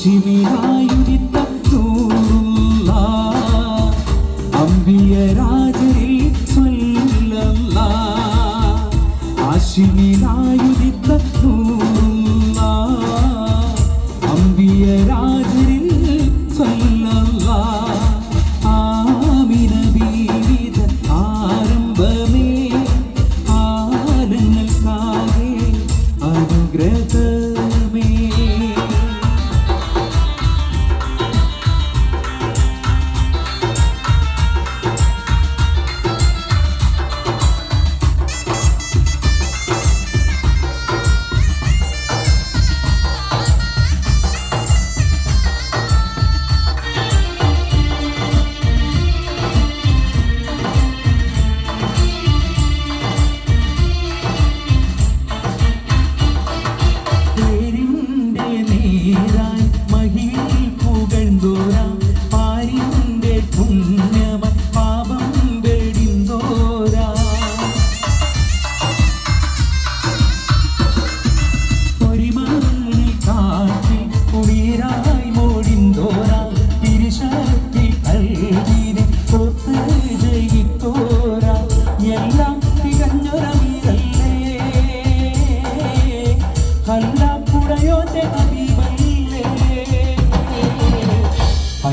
Shimirayu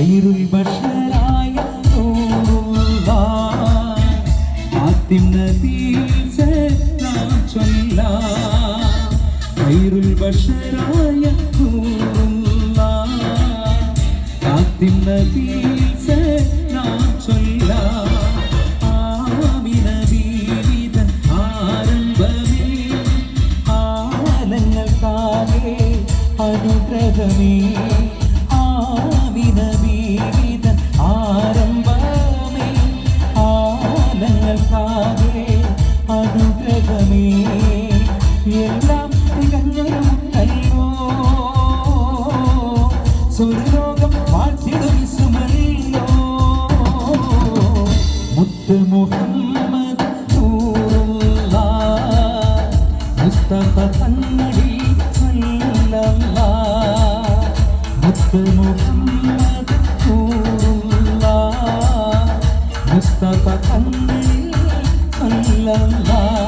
ഖൈറുൽ ബശറായ നൂറുല്ലാഹ് ഫാത്തിം നബി സലാം ചൊല്ലാം ഖൈറുൽ ബശറായ നൂറുല്ലാഹ് ഫാത്തിം നബി സലാം ചൊല്ലാം ആമിന ബീവിതൻ ആരംഭമേ ആലങ്ങൾക്കാകെ അനുഗ്രഹമേ എല്ലാം തികഞ്ഞൊരുമുണ്ടല്ലോ സ്വർലോകം വാഴ്ത്തിടും സുമല്ലോ മുത്ത് മുഹമ്മദ് നൂറുല്ലാഹ് മുസ്തഫ കണ്ണടി സല്ലല്ലാഹ് മുത്ത് മുഹമ്മദ് നൂറുല്ലാഹ് മുസ്തഫ കണ്ണടി സല്ലല്ലാഹ്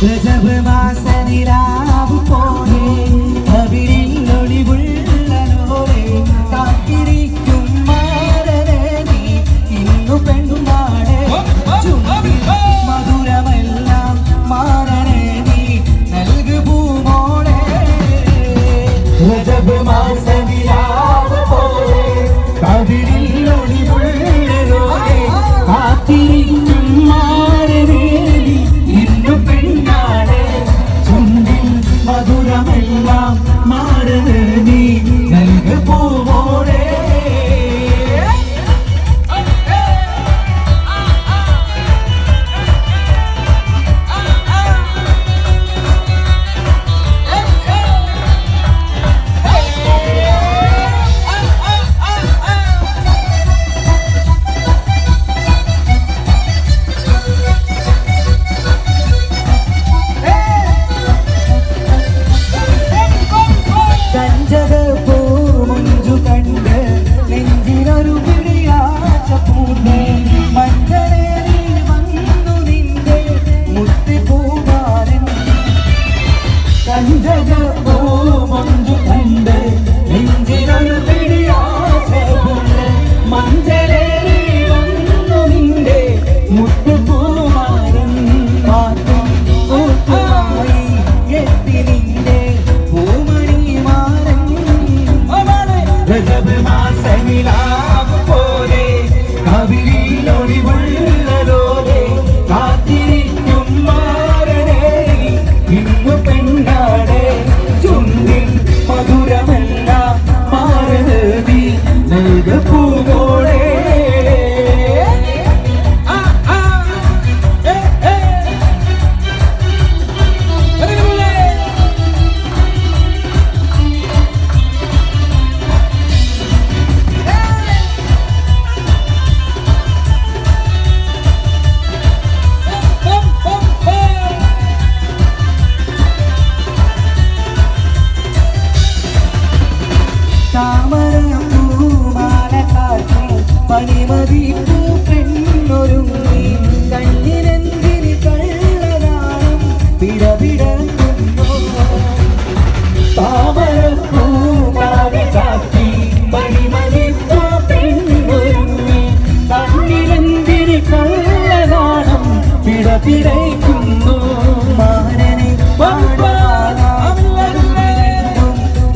രജബ് മാസനിലാവ് പോലെ കവിളിൽ ഒളിവുള്ളോരെ കാത്തിരിക്കും മാരനെ നീ ഇന്നു പെണ്ണാണ് ചുണ്ടിൽ മധുരമെല്ലാം മാരനെ നീ നൽകു പൂമോളെ രജബ് മാസനിലാവ് പോലെ കവിളിൽ ഒളിവുള്ളോരെ കാത്തിരിക്കും മാരനെ നീ ഇന്നു പെണ്ണാണ് ചുണ്ടിൽ മധുരമെല്ലാം മാരനെ നീ നൽകു പൂമോളെ പൂമഞ്ചു കണ്ട് നെഞ്ചിനൊരു പിടിയാച്ച പൂണ്ട് മഞ്ചരേറി വന്നു നിന്റെ മുത്തി പൂമാരൻ കഞ്ചക പൂമഞ്ചു കണ്ട് നെഞ്ചിനൊരു പിടിയാച്ച പൂണ്ട് മഞ്ചരേറി വന്നു നിന്റെ മുത്തി പൂമാരൻ മാറ്റും കൂട്ടുമായി എത്തി നിന്റെ രജബ് മാസനിലാവ് പോലെ കവിളിൽ ഒളിവുള്ളോരെ കാത്തിരിക്കും മാരനെ ഇന്നു പെണ്ണാണ് ചുണ്ടിൽ മധുരമെല്ലാം മാരനെ നീ നൽകു പൂമോളെ മണിമതിപ്പൂ പെണ്ണൊരുങ്ങി കണ്ണിനെന്തിന് കള്ളനാണം പിടപിടക്കുന്നു താമരപ്പൂമാല ചാത്തി മണിമതിപ്പൂ പെണ്ണൊരുങ്ങി കണ്ണിനെന്തിന് കള്ളനാണം പിടപിടയ്ക്കുന്നു മാരനെ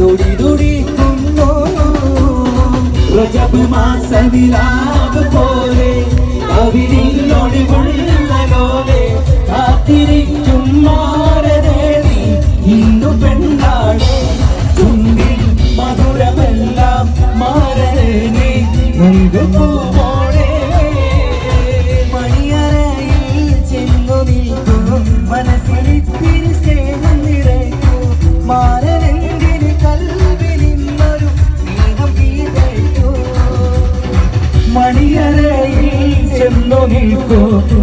തുടി തുടിക്കുന്നു രജബ് മാസനിലാവ് പോലെ കവിളിൽ ഒളിവുള്ളോരെ കാത്തിരിക്കും മാരനെ നീ ഇന്നു പെണ്ണാണ് ചുണ്ടിൽ മധുരമെല്ലാം മാരനെ നീ നൽകു പൂമോളെ മണിയറയിൽ ചെന്നു നിൽക്കും മനസ്സിലിത്തിരി സ്നേഹം നിറയ്ക്കൂ മാരനെന്തിന് കൽവിലിന്നൊരു സ്നേഹം കീഴേറ്റു മണിയറയിൽ ചെന്നു നിൽക്കൂ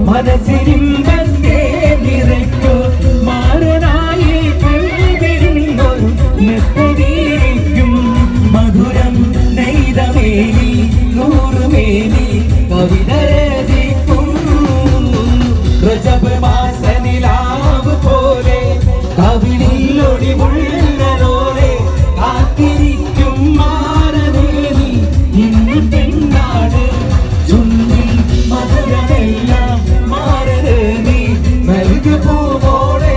മനസ്സിരിമ്പത്തെ നിറയ്ക്കൂ മാരനായി കൽവിലിന്നൊരു നെത്തതിരിക്കും മധുരം നെയ്തമേനി നൂറുമേനി കവിത രചിക്കും രജബ് മാസനിലാവ് പോലെ കവിളിൽ ഒളിവുള്ളോരെ കാത്തിരിക്കും മാരനെ നീ ഇന്നു പെണ്ണാണ് ചുണ്ടിൽ മധുരമെല്ലാം മാരനെ നീ നൽകു പൂമോളെ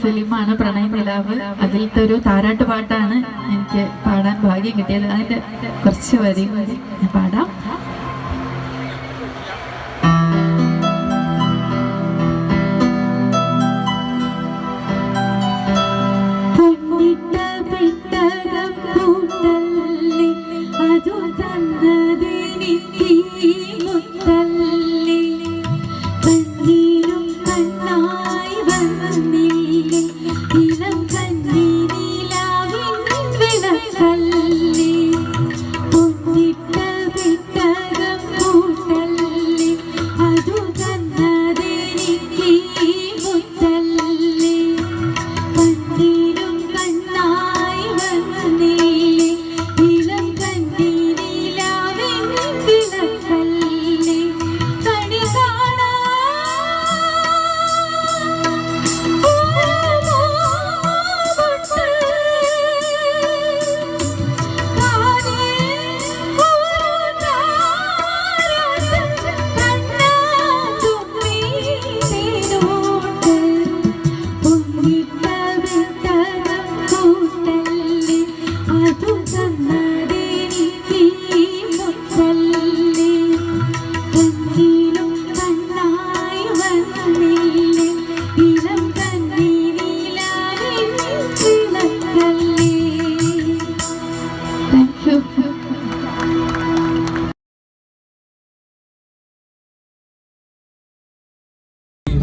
ഫിലിമാണ് പ്രണയ നിലാവ്. അതിലത്തെ ഒരു താരാട്ട് പാട്ടാണ് എനിക്ക് പാടാൻ ഭാഗ്യം കിട്ടിയത്. അതിന്റെ കുറച്ച് വരി ഞാൻ പാടാം. അതു തന്നതിനിക്ക് മുത്തല്ലി കണ്ണീരും കണ്ണായി വന്നില്ലേ ഇളം കണ്ണീരിലാവിൻ വിളക്കല്ലി പൊന്നിട്ട വിട്ട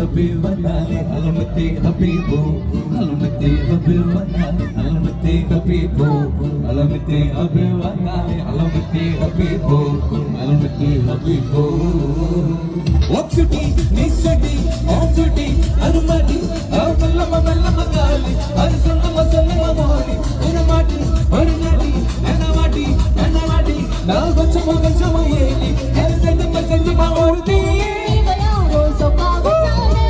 ഹബീബ് വന്നാലേ അലമത്തെ ഹബീബോ അലമത്തെ ഹബീബ് വന്നാലേ അലമത്തെ ഹബീബോ അലമത്തെ ഹബീബ് വന്നാലേ അലമത്തെ ഹബീബോ അലമത്തെ ഹബീബോ ഒക്സുട്ടി നിസ്സുട്ടി ഓക്സുട്ടി അനുമതി അവല്ലമ വല്ലമ കാലി അത് സല്ലമ സല്ലമ മോടി ഒരു മാറ്റി ഒരു നടി എനവാടി എനവാടി നാ കൊച്ചു മകൻ ചമയേലി എൽ സെന്റ സെന്റ മാർത്തി ഇവയാരോ സോകാവസാനെ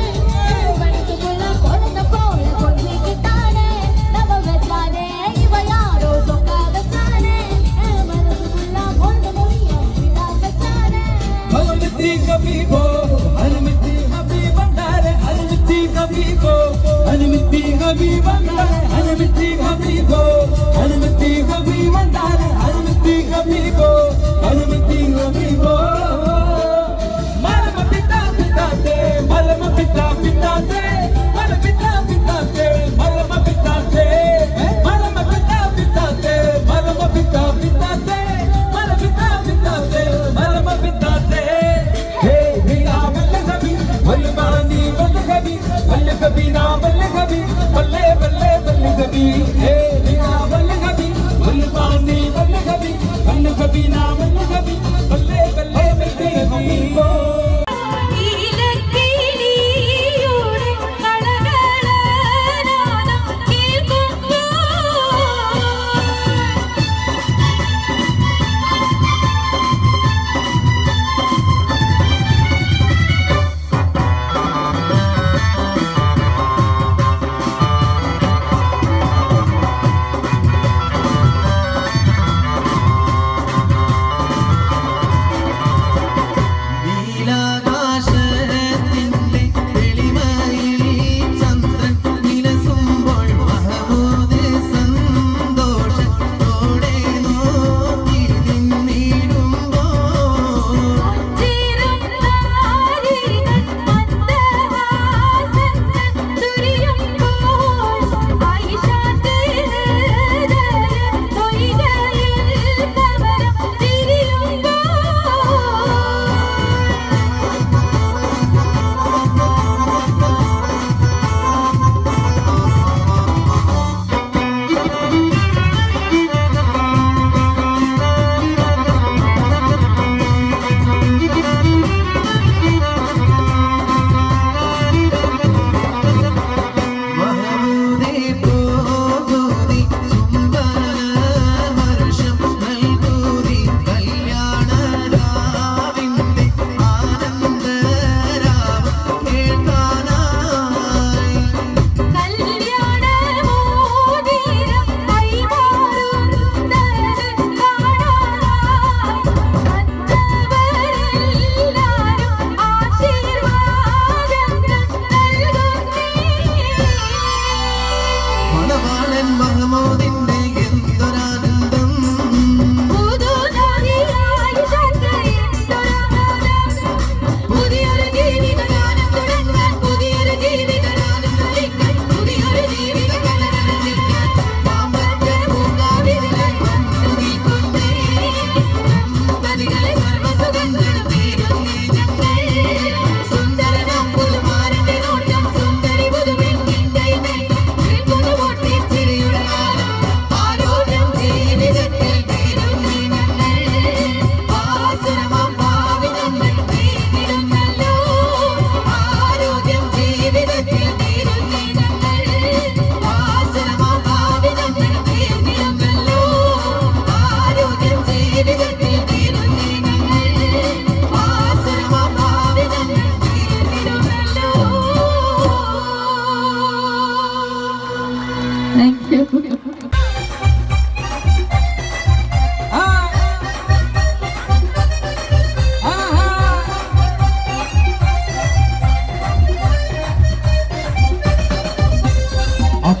പണിക്കുള്ള കൊളത പോല കൊള്ളിക്കിട്ടാനെ നവവസാനെ ഇവയാരോ സോകാവസാനെ മനസ്സുള്ള കൊണ്ട മൊഴിയ വിടാവസാനെ അലമത്തി ഹബീബോ അലമത്തി ഹബീബ് വന്നാലേ അലമത്തി ഹബീബോ അലമത്തി ഹബീബ് വന്നാലേ അലമത്തി ഹബീബോ അലമത്തി ഹബീബ് വന്നാലേ അലമത്തി ഹബീബോ അലമത്തി ഹബീബോ മലമ പിട്ടാ പിട്ടാത്തെ മലമ പിട്ടാ പിട്ടാത്തെ മല പിട്ടാ പിട്ടാത്തെ മലമ പിട്ടാത്തെ മലമ പിട്ടാ പിട്ടാത്തെ മലമ പിട്ടാ പിട്ടാത്തെ മല പിട്ടാ പിട്ടാത്തെ മലമ പിട്ടാത്തെ ഹേ ഹിയാ വല്ലഹബി വല്ലബാനി വല്ലഹബി വല്ലഹബി നാ വല്ലഹബി വല്ലേ വല്ലേ വല്ലഹബി ഹേ ഹിയാ വല്ലഹബി വല്ലബാനി വല്ലഹബി വല്ലഹബി നാ വല്ലഹബി വല്ലേ വല്ലേ വല്ലഹബി ഈലക്കിളിയുടെ കളകളനാദം കേൾക്കുമ്പോൾ നീലാകാശത്തിന്റെ തെളിമയിൽ ചന്ദ്രൻ വിലസുമ്പോൾ മഹമൂദ് സന്തോഷത്തോടെ നോക്കി നിന്നിടുമ്പോൾ ചിരതാരികൾ മന്ദഹാസൻ തുരിയുമ്പോൾ ആയിഷാത്തെ ഹൃദയം തൊയ്കയിൽ കമരം തിരിയുമ്പോൾ മഹമൂദേ പോകൂതി ചുംബനവർഷം നൽകൂതി കല്യാണരാവിന്റെ ആനന്ദരാവ് കേൾക്കാനായി കല്യാണമോതിരം കൈമാറുന്നത് കാണാനായി വന്നവരെല്ലാരും ആശീർവാദങ്ങൾ നൽകുന്നേ മണവാളൻ മഹമൂദിന്റെ എന്തൊരാനന്ദം പുതുനാരിയായി ശങ്കരേന്ദ്രനാഥം പുതിയൊരു ജീവിതഗാനം തുടങ്ങാൻ പുതിയൊരു ജീവിതഗാനം കളിക്കാൻ പുതിയൊരു ജീവിതഗാനം കളിക്കാൻ പാമ്പറ്റ പൂങ്കാവിലായി വന്നു നിൽക്കുന്നേ ദമ്പതികളെ സർവ്വസുഖങ്ങളും നേരുന്നേ ഞങ്ങൾ സുന്ദരനാം പുതുമാരന്റെ നോട്ടം സുന്ദരി പുതുപെണ്ണിന്റെ നേട്ടം കേൾക്കുന്നു പൊട്ടിച്ചിരിയുടെ കാലം ആരോഗ്യം ജീവിതത്തിൽ നേരുന്നേ ഞങ്ങൾ ആസുരമാം ഭാവി നമ്മൾ നേരിടുന്നല്ലോ ആരോഗ്യം ജീവിതത്തിൽ നേരുന്നേ ഞങ്ങൾ ആസുരമാം ഭാവി നമ്മൾ നേരിടുന്നല്ലോ ആരോഗ്യം ജീവിതത്തിൽ നേരുന്നേ ഞങ്ങൾ ആസുരമാം ഭാവി നമ്മൾ നേരിടുന്നല്ലോ താങ്ക് യു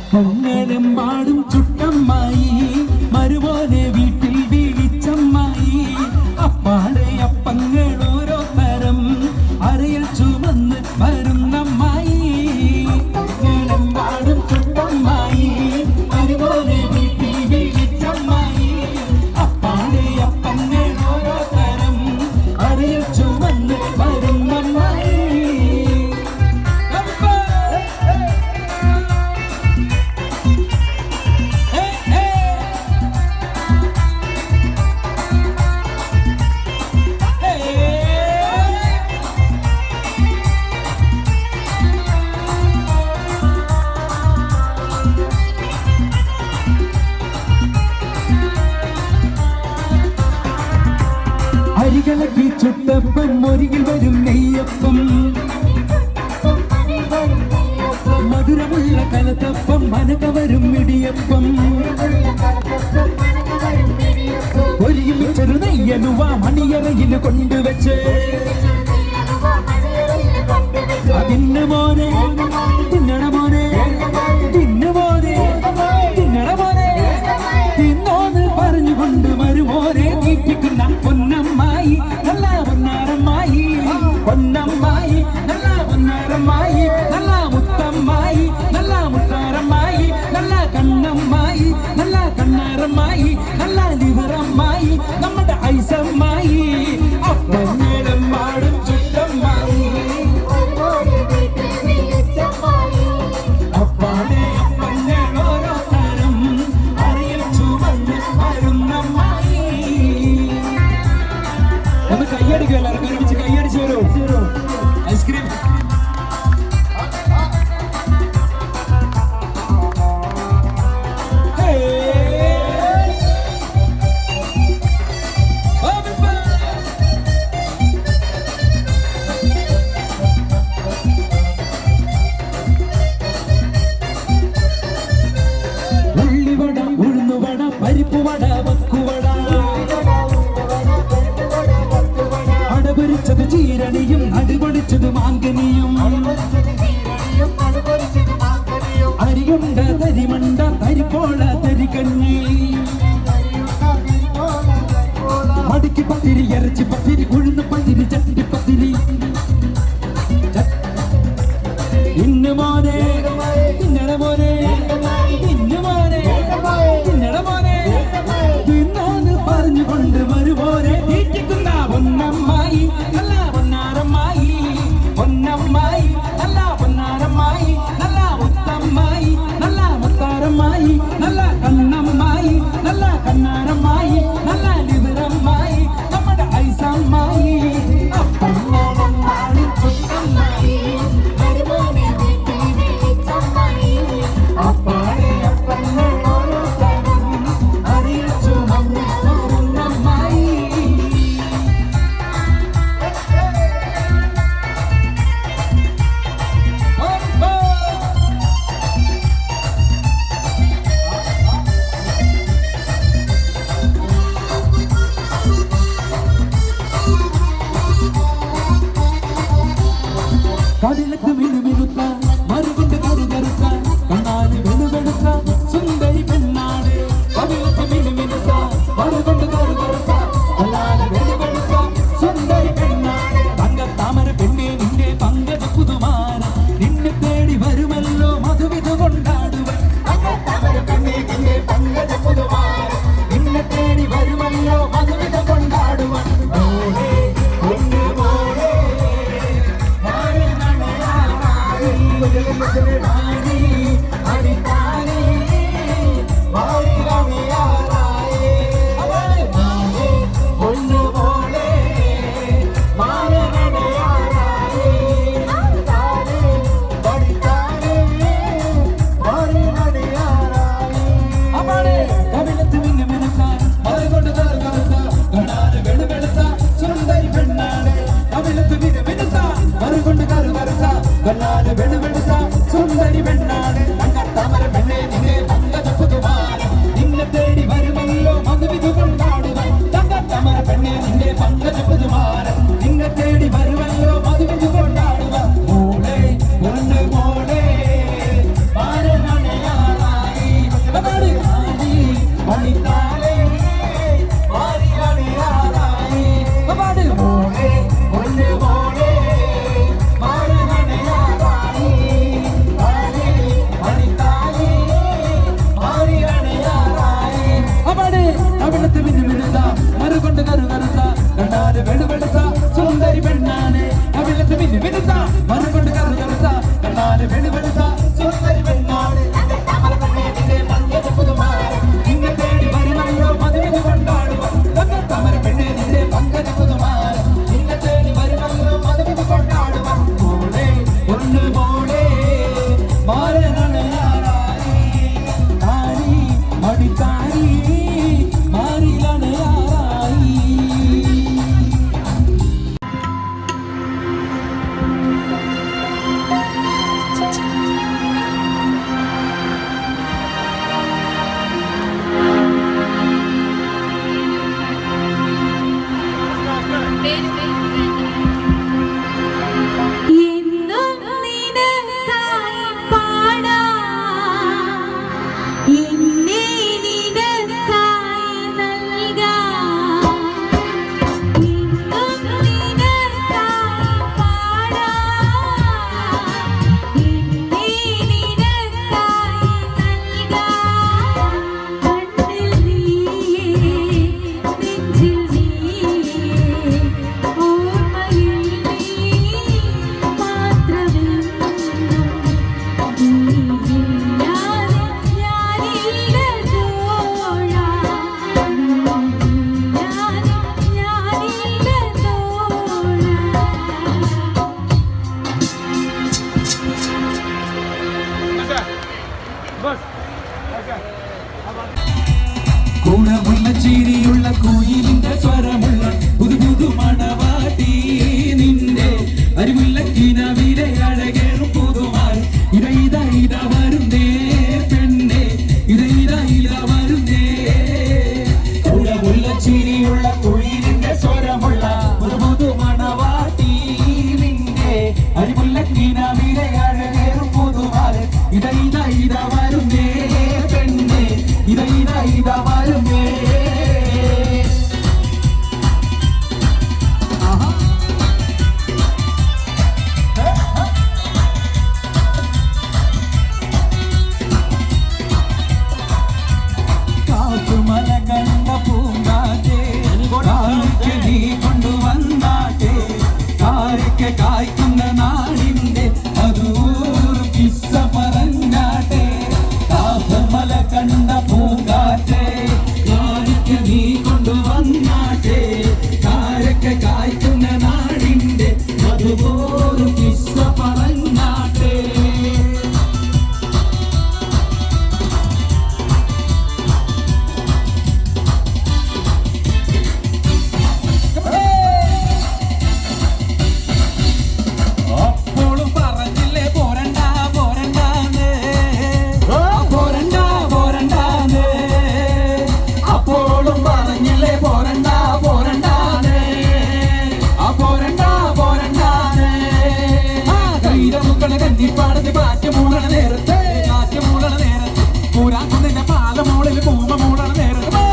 അപ്പങ്ങളെമ്പാടും ചുട്ടമ്മായി മരുപോലെ വീട്ടിൽ വീഴിച്ചമ്മായി അപ്പാടെ അപ്പങ്ങൾ ഓരോ തരം അരയിൽ ചുമന്ന് വരുന്നമ്മായി അപ്പങ്ങളെമ്പാടും ചുട്ടമ്മായി മരുപോലെ വീട്ടിൽ വീഴിച്ചമ്മായി അപ്പാടെ അപ്പങ്ങൾ ഓരോ തരം അരയിൽ ചുമന്ന് വരുന്നമ്മായി നെയ്യപ്പം മധുരമുള്ള കലത്തപ്പം മനകവരും ഇടിയപ്പം ഒരുമിച്ചൊരു നെയ്യലുവ മണിയറയിൽ കൊണ്ടുവച്ച് അതിന് മോനെ തിന്നണ മോനെ തിന്നു മോനെ തിന്നണ മോനെ തിന്നോന്ന് പറഞ്ഞുകൊണ്ട് മരുമോനെ തീറ്റിക്കുന്ന പൊന്നമ്മായി നല്ല പൊന്നാരമ്മായി പൊന്നമ്മായി നല്ല പൊന്നാരമ്മായി നല്ല മുത്തമ്മായി നല്ല മുത്താരമ്മായി നല്ല കണ്ണമ്മായി നല്ല കണ്ണാരമ്മായി നല്ല ലിവറമ്മായി നമ്മുടെ ഐസമ്മായി അപ്പഞ്ഞേടം പാടും ചുട്ടമ്മായി അപ്പാടെ അപ്പഞ്ഞേടോരോ തരം അറിയിൽ ചുവന്ന് വരുന്നമ്മായി. ഒന്ന് കൈയടിക്കും എല്ലാവർക്കും ഒരുമിച്ച് കൈയടിച്ചു വരൂ. ഐസ്ക്രീം ഉള്ളിവട ഉഴുന്നുവട പരിപ്പുവട വക്കുവട അടപൊരിച്ചത് ചീരണിയും നടുപൊടിച്ചത് മാങ്കനിയും അരിയുണ്ട തരിമണ്ട തരിപ്പോള തരികഞ്ഞി മടിക്ക് പത്തിരി ഇറച്ചി പത്തിരി ഉഴുന്ന് പത്തിരി ചട്ടി പത്തിരി ഇന്ന് മോനെ തിന്നണ മോനെ ഇന്ന് മോനെ തിന്നണ മോനെ തിന്നോന്ന് പറഞ്ഞുകൊണ്ട് വരുമോനെ തീറ്റിക്കുന്ന പൊന്നമ്മായി നല്ല പൊന്നാരമ്മായി പൊന്നമ്മായി നല്ല പൊന്നാരമ്മായി നല്ല മുത്തമ്മായി നല്ല മുത്താരമ്മായി നല്ല കണ്ണമ്മായി നല്ല കണ്ണാരമ്മായി നല്ല ലിവറമ്മായി നമ്മുടെ ഐസമ്മായി അപ്പമ്മോളം നാടി ചുട്ടമ്മായി അപ്പാടെ അപ്പമ്മോളം അറിയിച്ചു അമ്മമ്മായി. കടലത്ത് മിനുമിനുത്ത മറുകൊണ്ട് കറുകറുത്ത കണ്ണാല് വെളുവെടുത്ത സുന്ദരി പെണ്ണാട് കടലത്ത് മിനുമിനുത്ത മറുകൊണ്ട് കറുകറുത്ത കണ്ണാല് വെളുവെടുത്ത സുന്ദരി പെണ്ണാട് തങ്കത്താമര പെണ്ണെ നിന്റെ പങ്കജ പുതുമാര നിന്നെ തേടി വരുമല്ലോ മധുവിധു കൊണ്ടാടുവൻ തങ്കത്താമര പെണ്ണെ നിന്റെ പങ്കജ പുതുമാര നിന്നെ തേടി വരുമല്ലോ മധുവിധു കൊണ്ടാടുവൻ മോളെ പൊന്നു മോളെ കണ്ണാല് വെളുവെടുത്ത സുന്ദരി പെണ്ണാണ് തങ്കത്താമര പെണ്ണെ നിന്നെ പങ്കജ പുതുമാര നിന്നെ തേടി വരുമല്ലോ മധുവിധു കൊണ്ടാടുവാൻ തങ്കത്താമര പെണ്ണെ നിന്റെ പങ്കജ പുതുമാര നിന്നെ തേടി വരുമല്ലോ മധുവിധു കൊണ്ടാടുവാൻ മോളെ പൊന്നു മോളെ മാരനണയാറായി മണിത്താലേ മാരിയണയാറായി മോളെ പൊന്നു മോളെ മറുകൊണ്ട് കറുകറുത്ത കണ്ണാല് വെളുവെടുത്ത സുന്ദരി പെണ്ണാണ് പാറ്റ് മൂടണ നേരത്തെ പൂരാക്കുന്നിന്റെ പാലമോളിൽ പൂമ മൂടണ നേരത്തെ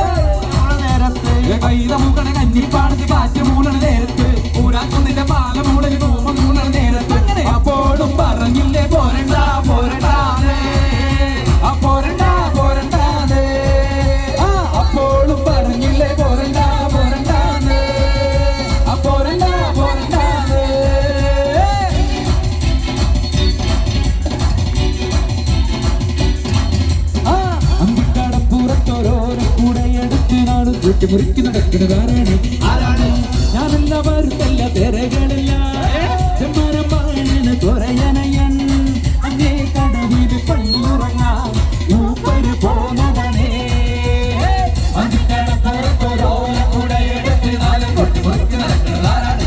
കൈത മൂക്കണ കഞ്ഞിപ്പാടത്ത് പാറ്റ് മൂടണ നേരത്ത് പൂരാക്കുന്നിന്റെ പാലമോളിൽ പൂമ മൂടണ നേരത്ത് അപ്പോഴും പറഞ്ഞില്ലേ പോരണ്ട പോരണ്ടാതെ പോരണ്ട പോരണ്ടാതെ അപ്പോഴും പറഞ്ഞില്ലേ പോരണ്ട പോരണ്ടാതെ പോരണ്ട പോരണ്ടാതെ അന്തിക്കടപ്പുറത്തോരോരോ കൂടെയെടുത്ത് നാട് മുറിക്ക് നടക്കുന്നതാരാണ് ഞാനെല്ലാവരും എല്ലാ തിരകളില്ല ചെമ്മാനം പാഴന് തുറയനയൻ അങ്ങേ കടവിൽ പള്ളിയുറങ്ങാൻ മൂപ്പര് പോന്നതനേ അന്തിക്കടപ്പുറത്തോരോരോ കൂടെയെടുത്ത് നാട് മുറിക്ക് നടക്കുന്നതാരാണ്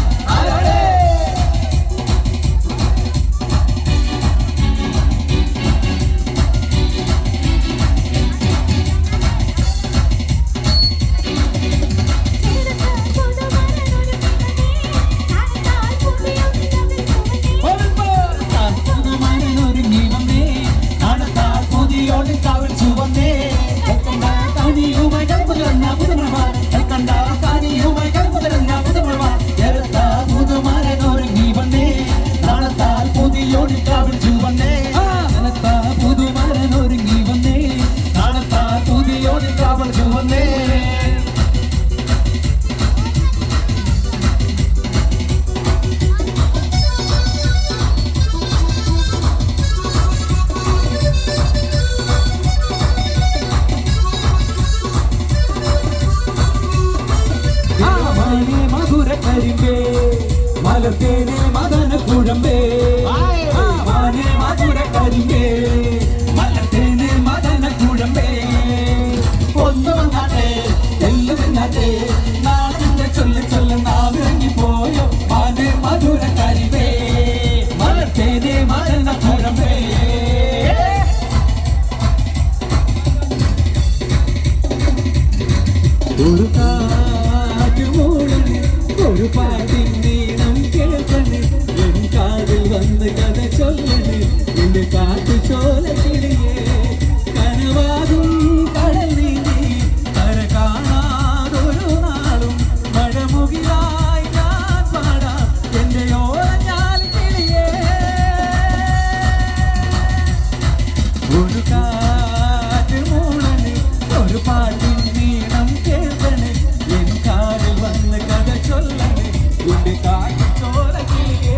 മധുരക്കരിമ്പേ മലർത്തേനെ മദന കുഴമ്പേ മാനേ മധുരക്കരിമ്പേ മലർത്തേനെ മദന കുഴമ്പേ ഒന്ന് വന്നാട്ടെ എല്ലു വന്നാട്ടെ നാടിന്റെ ചൊല്ല് ചൊല്ല് നാവിറങ്ങി പോയോ മാനേ മധുരക്കരിമ്പേ മലർത്തേനെ മദന കുഴമ്പേ ഒരു ഒരു പാട്ടിൻ നീളം കേൾക്കണ് എൻ കാതിൽ വന്ന് കഥ ചൊല്ലണ് എന്റെ കാട്ടു ചോല കിളിയേ കനവാകും കടൽ നീന്തി കര കാണാതൊരു നാളും മഴമുകിലായി ഞാൻ പാടാം എന്റെ ഓരഞ്ഞാൽ കിളിയേ ഒരു കാറ്റ് മൂളണ് ഒരു പാട്ടിൻ നീളം കേൾക്കണ് എൻ കാതിൽ വന്ന് കഥ ചൊല്ലണ് എന്റെ കാട്ടു ചോല കിളിയേ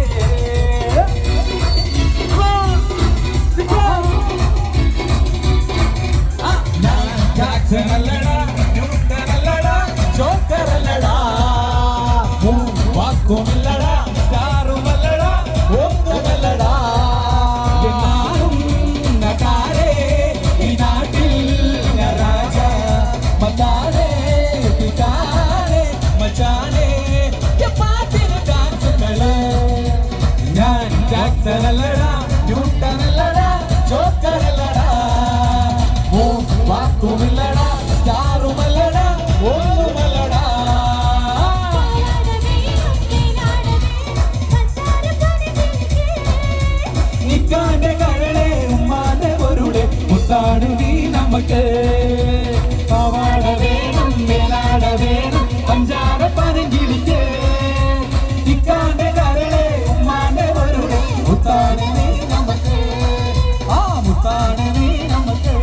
ജാക്സനല്ലടാ ന്യൂട്ടനല്ലടാ ജോക്കറല്ലടാ വാക്കുമില്ലടാ സ്റ്റാറുമല്ലടാ ഒന്നുമല്ലടാ എന്നാലും നട്ടാരേ ഈ നാട്ടിൽ രാജ മത്താരേ പിതാരേ മച്ചാനേ പാട്ടിന് ഡാൻസുകള് ഞാൻ ജാക്സനല്ലടാ ന്യൂട്ടനല്ലടാ ജോക്കറല്ലടാ വാക്കുമില്ലടാ സ്റ്റാറുമല്ലടാ ഒന്നുമല്ലടാ നിക്കാന്റെ കരളെ ഉമ്മാന്റെ പൊരുളെ മുത്താണ് നീ നമുക്ക് പാവാട വേണം മേലാട വേണം പഞ്ചാര പനങ്കിളിക്ക് നിക്കാന്റെ കരളെ ഉമ്മാന്റെ പൊരുളെ മുത്താണ് നീ നമുക്ക് മുത്താണ് നീ നമുക്ക്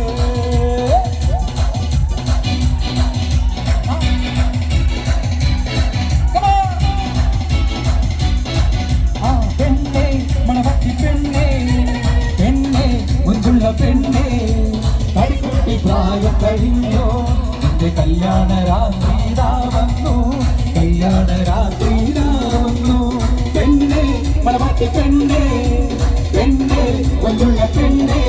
പെണ്ണേ മണവട്ടി പെണ്ണേ പെണ്ണേ മുഞ്ചുള്ള പെണ്ണേ കടിക്കുട്ടി പ്രായം കഴിഞ്ഞോ എന്റെ കല്യാണ രാത്രി വന്നു കല്യാണ രാത്രി വന്നു പെണ്ണേ മണവട്ടി പെണ്ണേ പെണ്ണേ മുഞ്ചുള്ള പെണ്ണേ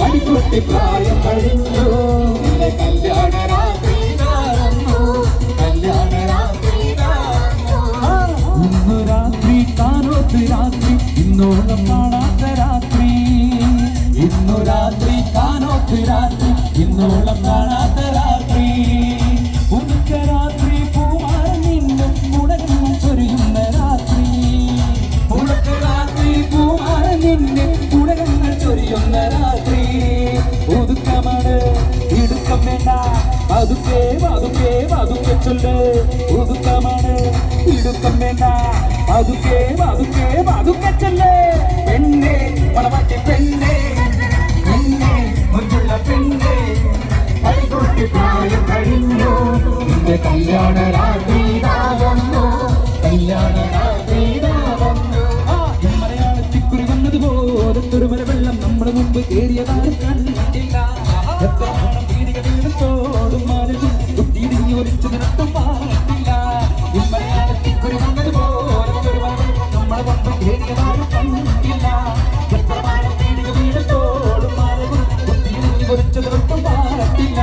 കടിക്കുട്ടി പ്രായം കഴിഞ്ഞോ എന്റെ കല്യാണ രാത്രി വന്നു കല്യാണ രാത്രി ഇന്നു രാത്രി കാനോത്ത് രാത്രി ഇന്നോളം കാണാത്ത രാത്രി ഇന്നു രാത്രി കാനോത്ത് രാത്രി ഇന്നോളം കാണാത്ത രാത്രി ഉച്ച രാത്രി പൂവാൻ നിന്നും മുടങ്ങും ചൊരിയുന്ന രാത്രി ഉച്ച രാത്രി പൂവാൻ നിന്നെ മുടങ്ങും പതുക്കെ ചൊല്ല് ഒതുക്കമാണ് ഇടുക്കം വേണ്ട പതുക്കെ പതുക്കെ പതുക്കെ ചൊല്ല് പെണ്ണെ പടമറ്റി പെണ്ണെ പെണ്ണെ മുഞ്ചുള്ള പെണ്ണെ കൈകൊട്ടി പ്രായം കഴിഞ്ഞു നിന്റെ കല്യാണ രാത്രി വന്നു കല്യാണ രാത്രി വന്നു മലയാളത്തിക്കുറി വന്നതുപോലെ ഒരു വെള്ളം നമ്മുടെ മുമ്പ് കയറിയതാണ് കണ്ടില്ല എത്ര പീടിക വീടുത്തോടും മാലതും കുത്തിയിടിഞ്ഞ് ഒലിച്ചു നിരത്തും പാടില്ല മലയാളത്തിക്കുറി വന്നതുപോലെ ഒരു നമ്മുടെ മുമ്പ് കയറിയതാണ് കണ്ടില്ല എത്ര പീടിക വീടുത്തോടും മാലതും കുത്തിയിടിഞ്ഞ് ഒലിച്ചു നിരത്തും പാടില്ല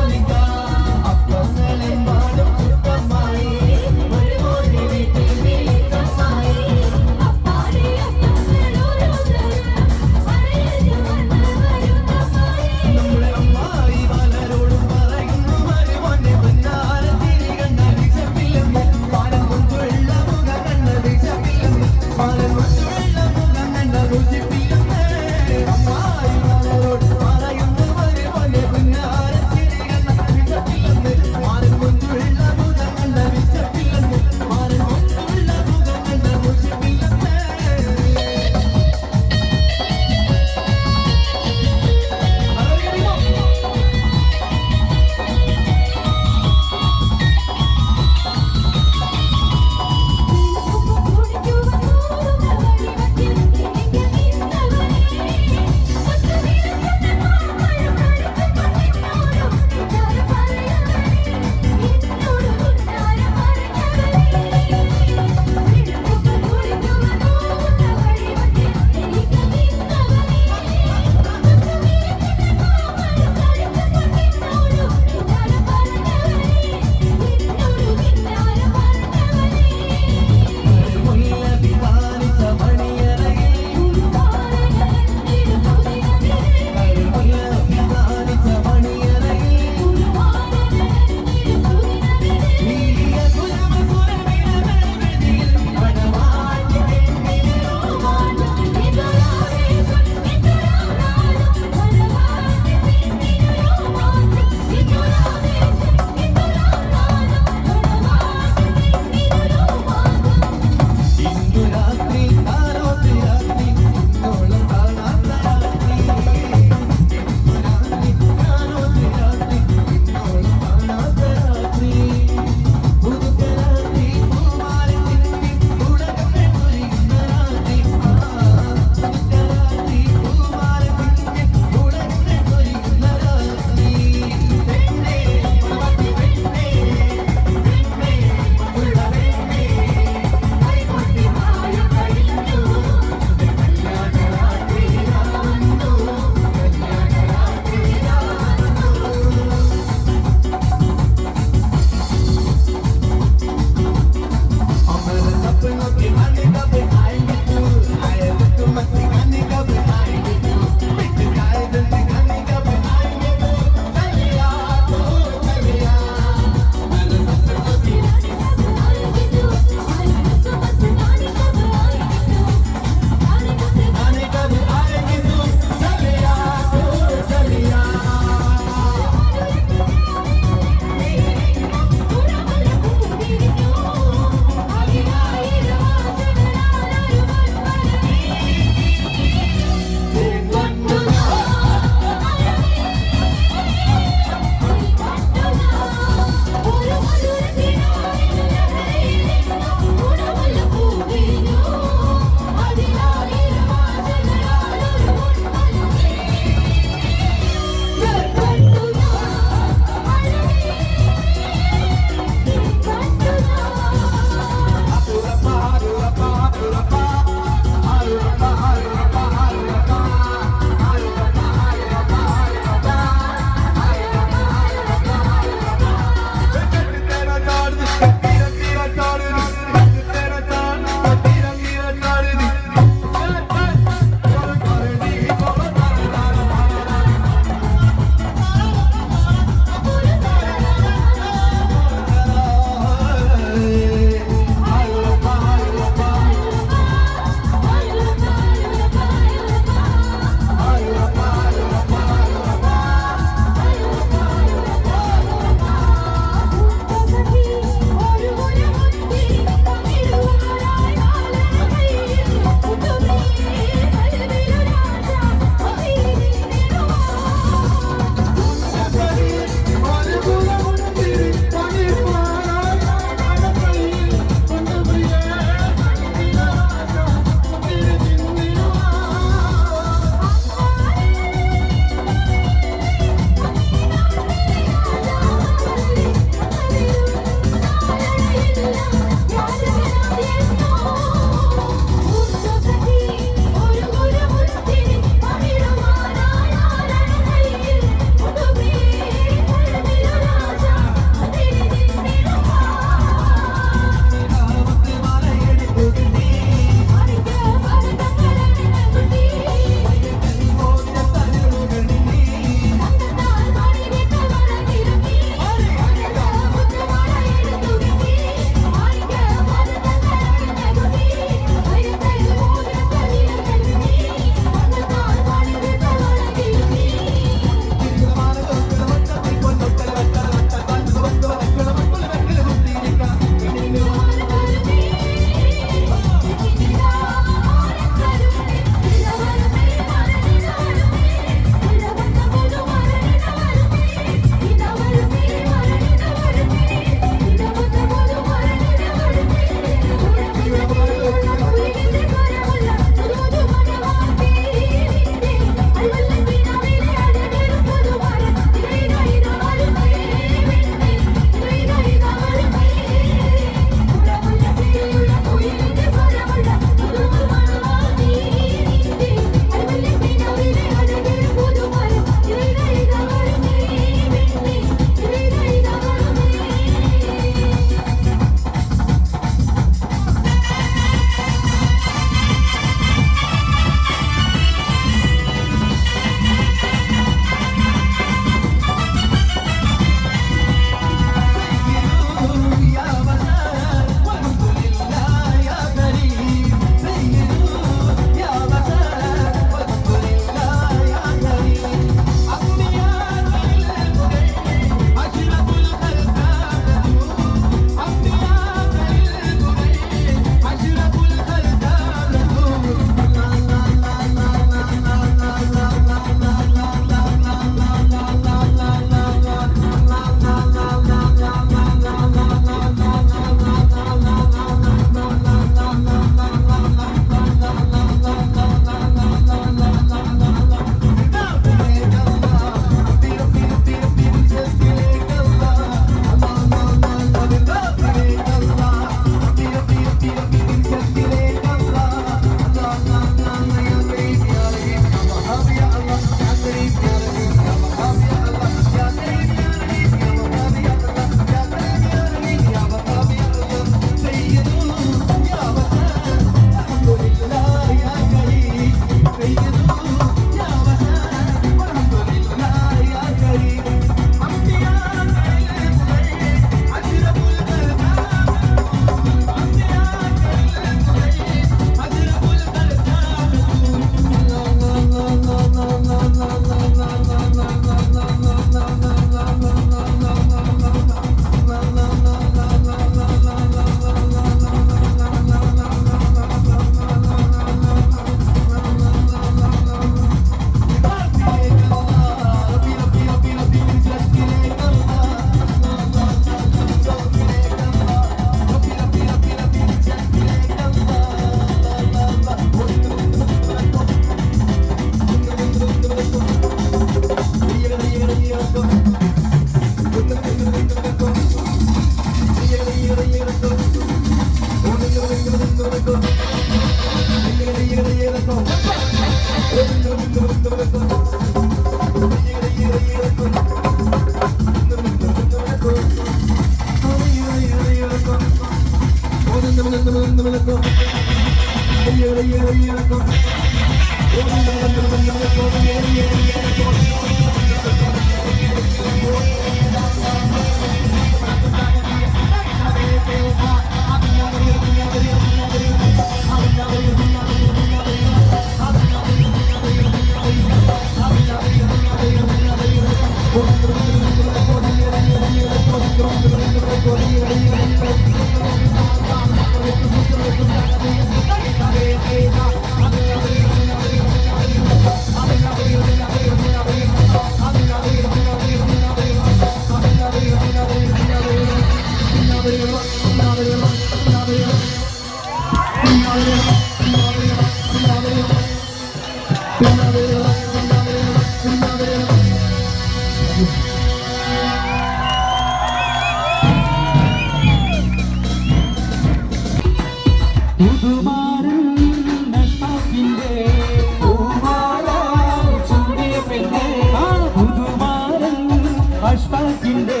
അഷ്ഫാഖിന്റെ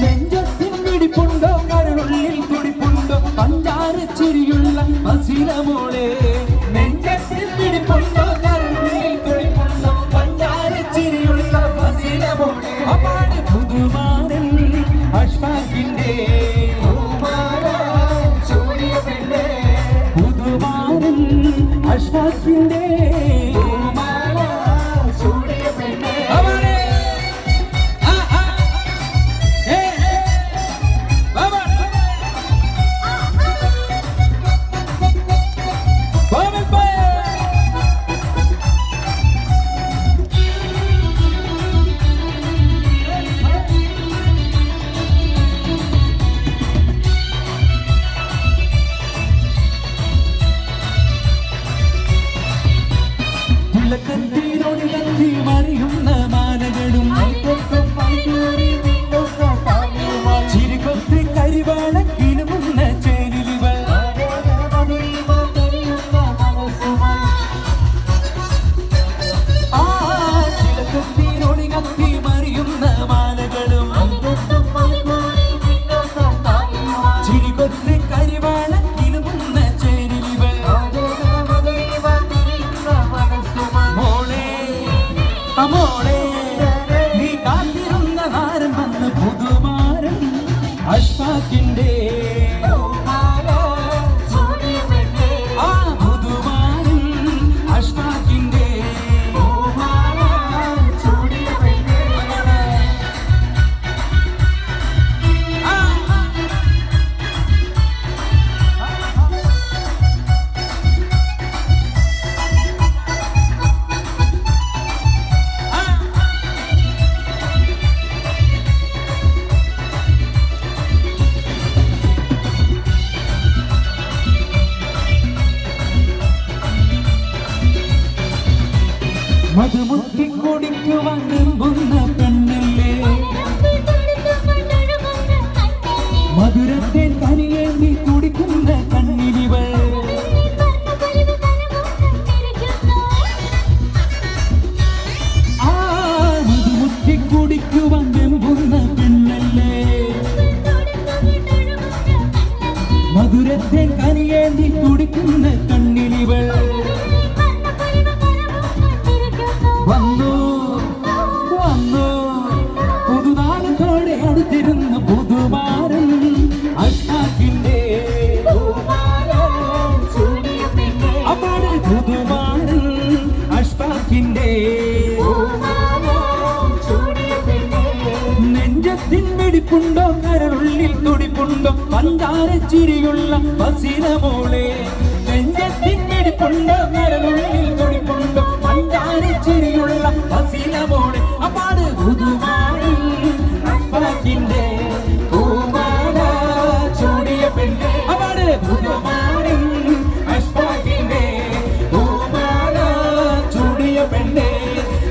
നെഞ്ചത്തിൻ പിടിപ്പുണ്ടോ കരളുള്ളിൽ തുടിപ്പുണ്ടോ പഞ്ചാര ചിരിയുള്ള ഹസീനമോളെ നെഞ്ചത്തിൻ പിടിപ്പുണ്ടോ കരളുള്ളിൽ തുടിപ്പുണ്ടോ പഞ്ചാര ചിരിയുള്ള ഹസീനമോളെ അപ്പാട് പുതുമാരൻ അഷ്ഫാഖിന്റെ പുതുമാരൻ അഷ്ഫാഖിന്റെ തിളക്കത്തിനൊളികത്തി മറിയുന്ന മാലകളും ചിരികൊത്തി കരിവാള കിലുമുന്ന ചേരുവകൾ ആ തിളക്കത്തിനൊളികത്തി മറിയുന്ന മാലകളും ചിരികൊത്തി കരിവാള കിലുമുന്ന ചേരുവകൾ മോളെ നീ കാത്തിരുന്ന നാരൻ വന്ന് പുതുമാരൻ അഷ്ഫാഖിന്റെ ആ പുതുമാരൻ അഷ്ഫാഖിന്റെ മധുമുട്ടി കുടിക്കുവാൻ വെമ്പുന്ന പെണ്ണല്ലേ മധുരത്തെ കനിയേണ്ടി കുടിക്കുന്ന കണ്ണിനിവൾ ആ മധുമുട്ടി കുടിക്കുവാൻ വെമ്പുന്ന പെണ്ണല്ലേ മധുരത്തെ കനിയേണ്ടി കുടിക്കുന്ന കണ്ണിനിവൾ വന്നു വന്നു പുതുനാളത്തോടെ അടുത്തിരുന്ന പുതുമാരൻ അഷ്ഫാഖിന്റെ അപ്പാട് പുതുമാരൻ അഷ്ഫാഖിന്റെ നെഞ്ചത്തിൻ വെടിപ്പുണ്ടോ കരളുള്ളിൽ തുടിപ്പുണ്ടോ പഞ്ചാര ചിരിയുള്ള ഹസീനമോളെ നെഞ്ചത്തിൻ വെടിപ്പുണ്ടോ കരളുള്ളിൽ തുടിപ്പുണ്ടോ പഞ്ചാര ചിരിയുള്ള ഹസീനമോളെ അപ്പാട് പുതുമാരൻ അഷ്ഫാഖിന്റെ പൂമാല ചൂടിയ പെണ്ണ് അപ്പാട് പുതുമാരൻ അഷ്ഫാഖിന്റെ പൂമാല ചൂടിയ പെണ്ണ്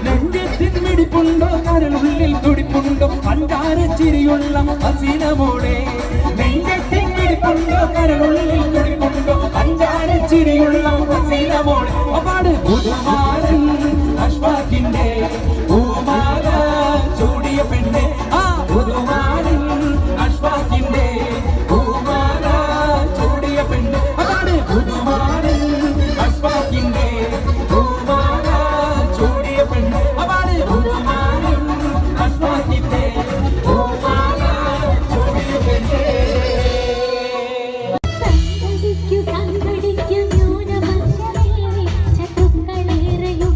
നെഞ്ചത്തിൻ വെടിപ്പുണ്ടോ കരളുള്ളിൽ തുടിപ്പുണ്ടോ പഞ്ചാര ചിരിയുള്ള ഹസീനമോളെ നെഞ്ചത്തിൻ വെടിപ്പുണ്ടോ കരളുള്ളിൽ തുടിപ്പുണ്ടോ പഞ്ചാര ചിരിയുള്ള ഹസീനമോളെ അപ്പാട് പുതുമാരൻ അഷ്ഫാഖിന്റെ പൂമാല ചൂടിയ പെണ്ണ് ആ പുതുമാരൻ അഷ്ഫാഖിന്റെ പൂമാല ചൂടിയ പെണ്ണ് അപ്പാട് പുതുമാരൻ അഷ്ഫാഖിന്റെ പൂമാല ചൂടിയ പെണ്ണ് അപ്പാട് പുതുമാരൻ അഷ്ഫാഖിന്റെ പൂമാല ചൂടിയ പെണ്ണ് സംഘടിക്കും ന്യൂനപക്ഷമേ ചതുക്കളേറെയും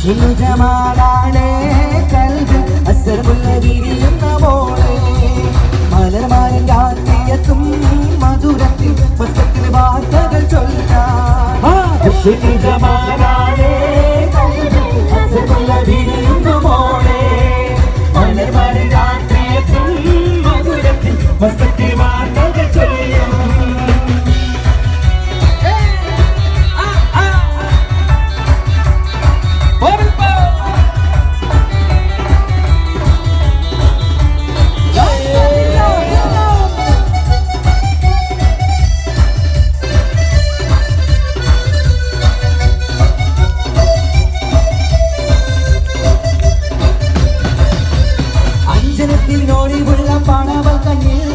ജമാലാണേ കൽബ് അസ്സറുള്ള വിരിയുന്ന മോളെ മലർമാരൻ രാത്രിയെത്തും മധുരത്തിൽ പുസ്തകത്തിൽ വാർത്തകൾ ചൊല്ലാൻ ജമാലാണേ കൽബ് അസ്സറുള്ള വിരിയുന്ന മോളെ മലർമാരൻ രാത്രിയെത്തും മധുരത്തിൽ പുസ്തകത്തിൽ വാർത്തകൾ ചൊല്ലാൻ അഞ്ചരത്തിനോടിവുള്ള പണവൽ കണ്ണിൽ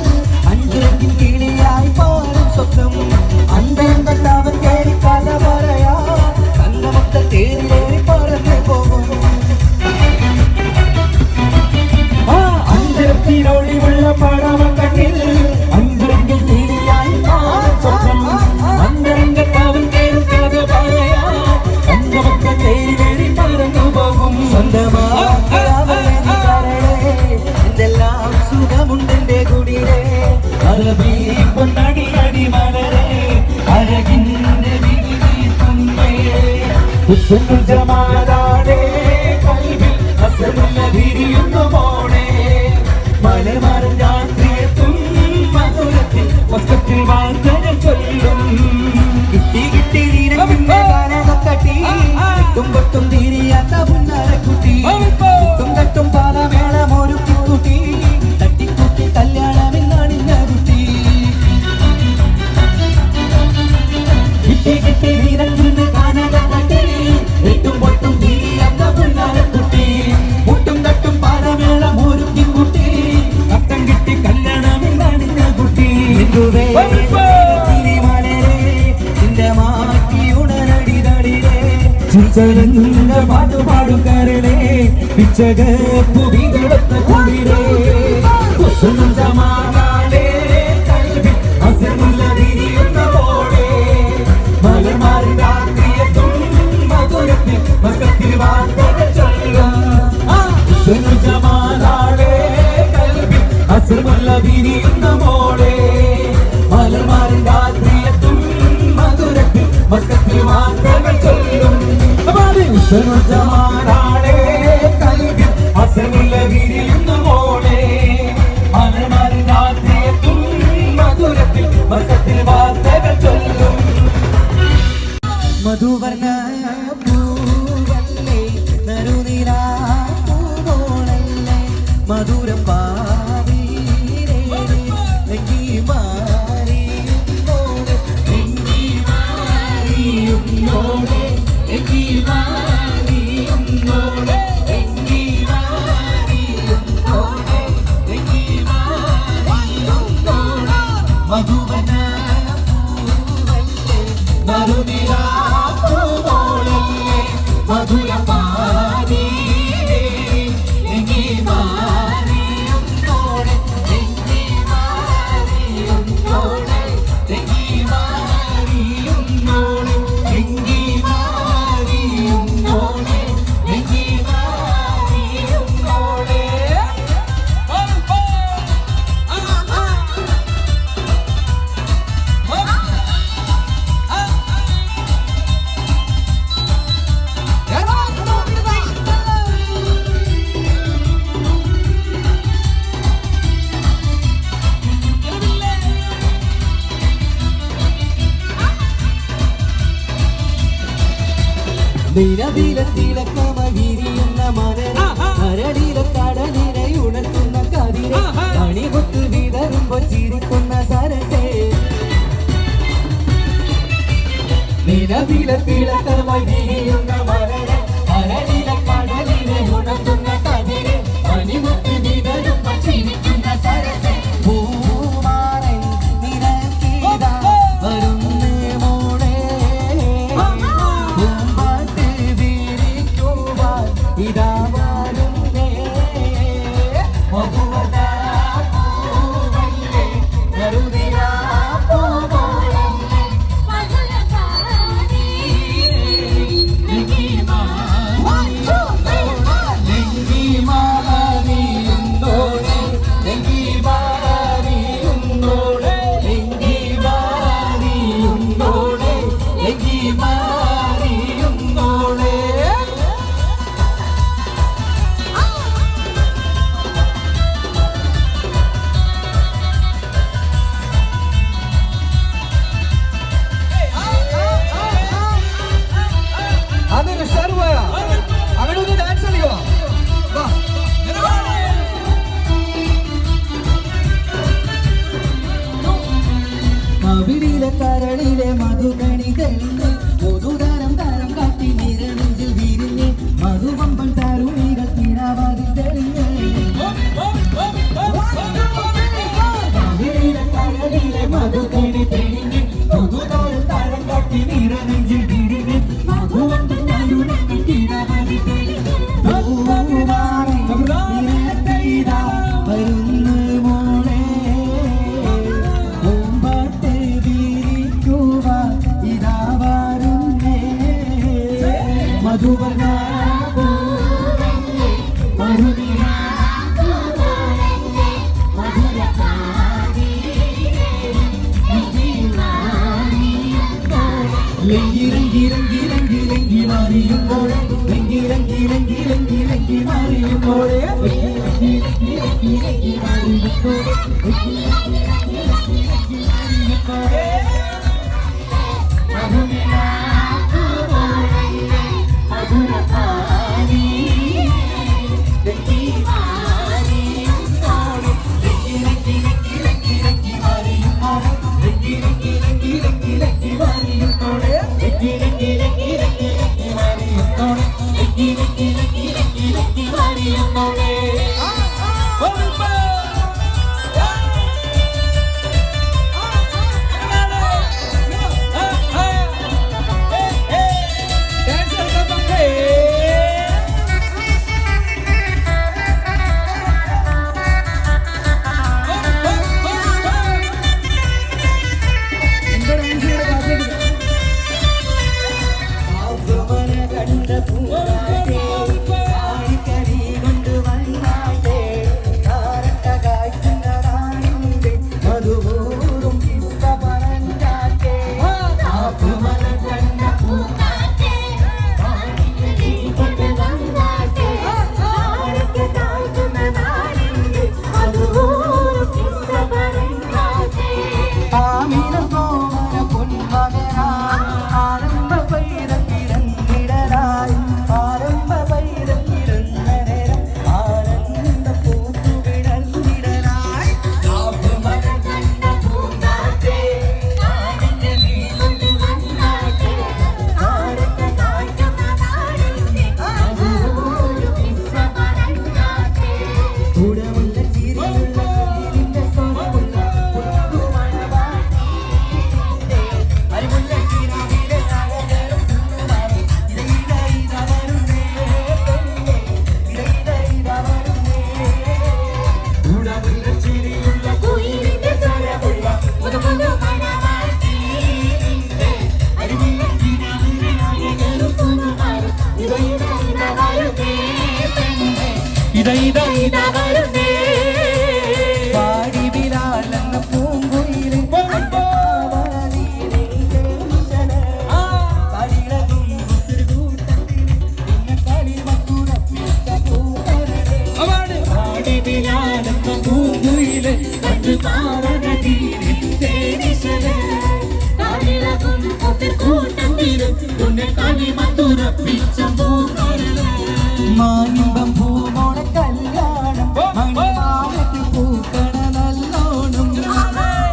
അഞ്ചരത്തിൽ കിളിയായി പാടും സ്വപ്നം അന്തരംഗത്തവർ കയറി കഥ പറയാ തങ്കമൊത്ത തേരിലേറി പറന്നു പോകും അഞ്ചരത്തിനോടിവുള്ള പടവൽ കണ്ണിൽ അഞ്ചരത്തിൽ കിളിയായി പാടും സ്വപ്നം അന്തരംഗത്തവൻ കയറി കഥ പറയാ തങ്കമൊത്ത തേരിലേറി പറന്നു പോകും എന്തെല്ലാം സുഖമുണ്ടെന്റെ കുടിയിലെ അറബി പൊന്നടി അടി മലരെ അഴകിന്റെ വിരിതുമ്പേ ജമാലാടേ കൽബിൽ അസറുള്ള വിരിയുന്ന മോളെ മലമാരൻ രാത്രിയെത്തും മധുരത്തിൽ വസ്ത്രത്തിൽ വാർത്തകൾ ചൊല്ലും കിട്ടി കിട്ടി കട്ടി കിട്ടും പൊട്ടും തീരിയാത്ത പുന്നരക്കുട്ടി കിട്ടും തട്ടും പാലമേളം ഒരു കുട്ടി തട്ടിക്കുട്ടി കല്യാണമെന്നാണിന്ന കുട്ടി കിട്ടി കിട്ടി വീരഞ്ചുണ്ട് കാനകട്ടി കിട്ടും പൊട്ടും തീരിയാത്ത പുന്നരക്കുട്ടി മുട്ടും തട്ടും പാലമേളം ഒരു കുട്ടി അത്തം കിട്ടി കല്യാണമെന്നാണിന്ന കുട്ടി ചിച്ചലങ്ങ പാട്ടുപാടും കരളേ പിച്ചകപ്പു വിതളത്ത കുളിരേ ജമാലാടേ കൽബിൽ അസറുള്ള വിരിയുന്ന മോളെ മലമാരൻ രാത്രിയെത്തും മധുരത്തിൽ മസ്കത്തിൽ വാർത്തകൾ ചൊല്ലുക ജമാലാടേ കൽബിൽ അസറുള്ള വിരിയുന്ന മോളെ മലമാരൻ രാത്രിയെത്തും മധുരത്തിൽ മസ്കത്തിൽ വാർത്തകൾ ചൊല്ലും ജമാലാടേ കൽബിൽ അസറുള്ള വിരിയുന്ന മോളെ മലമാരൻ രാത്രിയെത്തും മധുരത്തിൽ മസ്കത്തിൽ വാർത്തകൾ ചൊല്ലും മധുവർണ്ണ പൂവല്ലേ നറുനിലാ പൂവോളല്ലേ മധുരം പാടീരേ നെങ്കി മാറിയുന്നോടെ നെങ്കി മാറിയുന്നോടെ നെങ്കി മാറിയുന്നോടെ നെങ്കി മാറിയുന്നോടെ നെങ്കി മാറിയുന്നോടെ മധുവർണ്ണ പൂവല്ലേ നറുനിലാ പൂവോളല്ലേ മധുരം പാടീരേ നെങ്കി മാറിയുന്നോടെ നെങ്കി മാറിയുന്നോടെ നെങ്കി മാറിയുന്നോടെ നെങ്കി മാറിയുന്നോടെ നെങ്കി മാറിയുന്നോടെ നിലവിലെ തിളക്കമ വിരിയുന്ന മലര കരടിലെ കടലിനെ ഉണർത്തുന്ന കതിരെ കണിപൊട്ട് വിതറുമ്പോ ചിരിക്കുന്ന സരസേ നിലവിലെ തിളക്കമ വിരിയുന്ന മലര കരടിലെ കടലിനെ ഉണർത്തുന്ന കതിരെ കണിപൊട്ട് വിതറുമ്പോ ചിരിക്കുന്ന സരസേ പൂമാരൻ നിനക്കീതാ വരുന്നേ മോളെ ഇതാ വരുന്നേ മധുവദാ പൂവല്ലേ നറുനിലാ പൂവോളല്ലേ മധുരം പാടീരേ നെങ്കി മാ നെഞ്ചിൽ വിരിഞ്ഞ് മധുവന്റെ കരുണയ്ക്ക് കിടവരുതേ വരുന്നു മോളെ പൂമ്പാട്ട് വിരിക്കുവാൻ ഇതാ വരുന്നേ മധുവർണ്ണ ലങ്കി ലങ്കി ലങ്കി ലങ്കി ലങ്കി മാറിയുമ്പോൾ ലങ്കി ലങ്കി ലങ്കി ലങ്കി ലങ്കി മാറിയുമ്പോൾ ലങ്കി ലങ്കി ലങ്കി ലങ്കി മാറിയുമ്പോൾ പാടി വിലാലെന്ന പൂങ്കുയിലെ മാനിമ്പം പൂമോളെ കല്യാണം മണിമാലത്ത് പൂക്കണ നല്ലോണം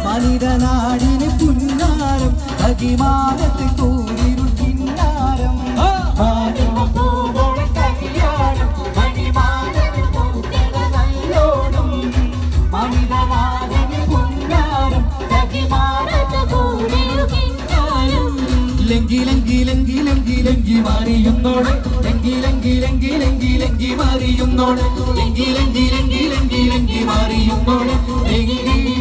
മനിതനാടിന് പുന്നാരം അകിമാനത്ത് കൂരിരുൾ കിന്നാരം മാനിമ്പം പൂമോളെ കല്യാണം മണിമാലത്ത് പൂക്കണ നല്ലോണം മനിതനാടിന് പുന്നാരം അകിമാനത്ത് കൂരിരുൾ കിന്നാരം ലങ്കി ലങ്കി ലങ്കി ലങ്കി ലങ്കി മാറിയുന്നോളെ ലങ്കി ലങ്കി ലങ്കി ലങ്കി ലങ്കി മാറിയുന്നോളെ ലങ്കി ലങ്കി ലങ്കി ലങ്കി ലങ്കി മാറിയുന്നോളെ ലങ്കി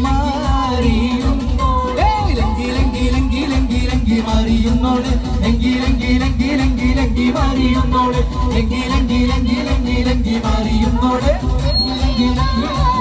മാറിയുന്നോളെ ലങ്കി ലങ്കി ലങ്കി ലങ്കി ലങ്കി മാറിയുന്നോളെ ലങ്കി ലങ്കി ലങ്കി ലങ്കി ലങ്കി മാറിയുന്നോളെ ലങ്കി ലങ്കി ലങ്കി ലങ്കി ലങ്കി മാറിയുന്നോളെ ലങ്കി ലങ്കി